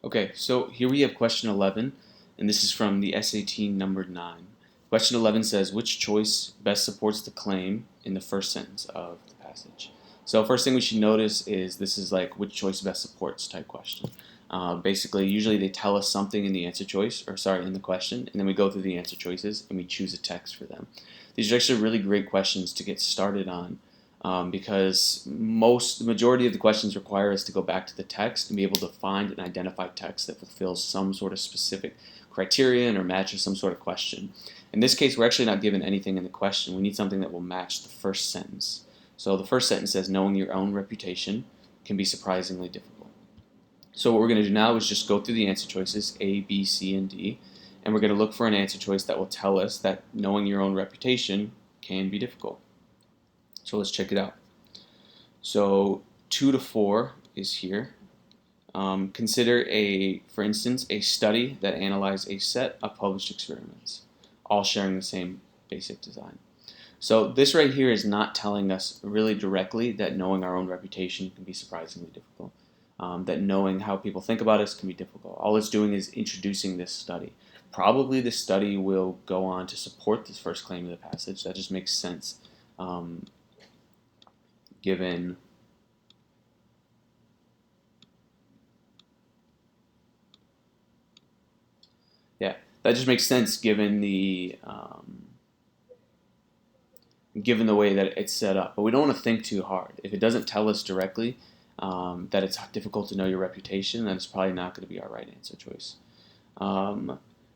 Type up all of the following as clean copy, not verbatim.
Okay, so here we have question 11, and this is from the SAT number 9. Question 11 says, which choice best supports the claim in the first sentence of the passage? So first thing we should notice is this is like which choice best supports type question. Basically, usually they tell us something in the answer choice, or sorry, in the question, and then we go through the answer choices and we choose a text for them. These are actually really great questions to get started on because the majority of the questions require us to go back to the text and be able to find and identify text that fulfills some sort of specific criterion or matches some sort of question. In this case, we're actually not given anything in the question. We need something that will match the first sentence. So the first sentence says, knowing your own reputation can be surprisingly difficult. So what we're going to do now is just go through the answer choices, A, B, C, and D, and we're going to look for an answer choice that will tell us that knowing your own reputation can be difficult. So let's check it out. So 2 to 4 is here. Consider for instance, a study that analyzed a set of published experiments, all sharing the same basic design. So this right here is not telling us really directly that knowing our own reputation can be surprisingly difficult. That knowing how people think about us can be difficult. All it's doing is introducing this study. Probably this study will go on to support this first claim of the passage. That just makes sense given yeah, that just makes sense given the way that it's set up. But we don't want to think too hard. If it doesn't tell us directly that it's difficult to know your reputation, then it's probably not going to be our right answer choice.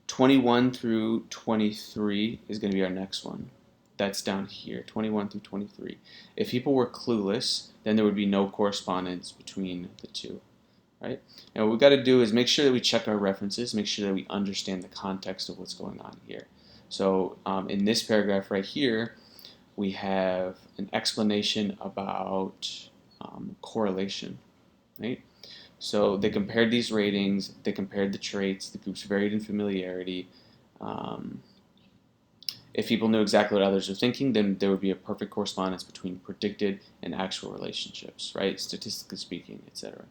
21 through 23 is going to be our next one. That's down here, 21 through 23. If people were clueless, then there would be no correspondence between the two. Right? And what we've got to do is make sure that we check our references, make sure that we understand the context of what's going on here. So in this paragraph right here, we have an explanation about correlation, right? So they compared these ratings, they compared the traits, the groups varied in familiarity. If people knew exactly what others were thinking, then there would be a perfect correspondence between predicted and actual relationships, right? Statistically speaking, etc.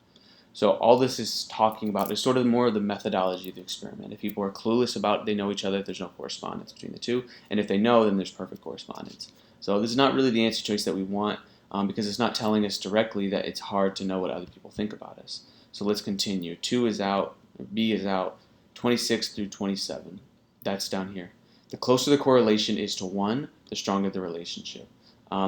So all this is talking about is sort of more of the methodology of the experiment. If people are clueless about they know each other, there's no correspondence between the two. And if they know, then there's perfect correspondence. So this is not really the answer choice that we want because it's not telling us directly that it's hard to know what other people think about us. So let's continue. 2 is out, B is out, 26 through 27. That's down here. The closer the correlation is to 1, the stronger the relationship.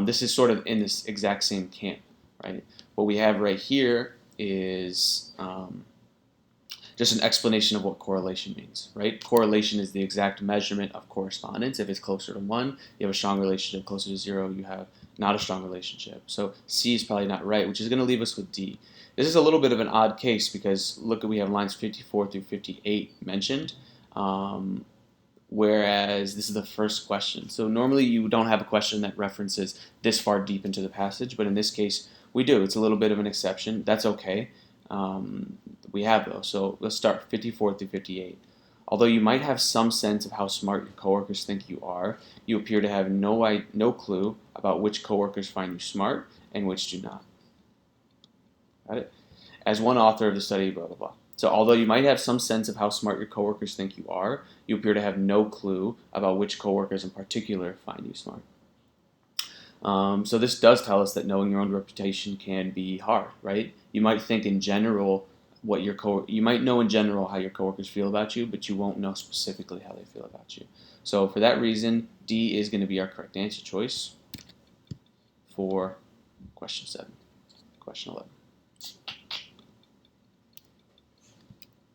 This is sort of in this exact same camp, right? What we have right here is just an explanation of what correlation means, right? Correlation is the exact measurement of correspondence. If it's closer to 1, you have a strong relationship. Closer to 0, you have not a strong relationship. So C is probably not right, which is going to leave us with D. This is a little bit of an odd case because look, we have lines 54 through 58 mentioned, whereas this is the first question. So normally you don't have a question that references this far deep into the passage, but in this case we do. It's a little bit of an exception. That's okay. We have those. So let's start 54 through 58. Although you might have some sense of how smart your coworkers think you are, you appear to have no clue about which coworkers find you smart and which do not. Got it? As one author of the study, blah, blah, blah. So although you might have some sense of how smart your coworkers think you are, you appear to have no clue about which coworkers in particular find you smart. So this does tell us that knowing your own reputation can be hard, right? You might think in general you might know in general how your coworkers feel about you, but you won't know specifically how they feel about you. So for that reason, D is going to be our correct answer choice for question 7, question 11.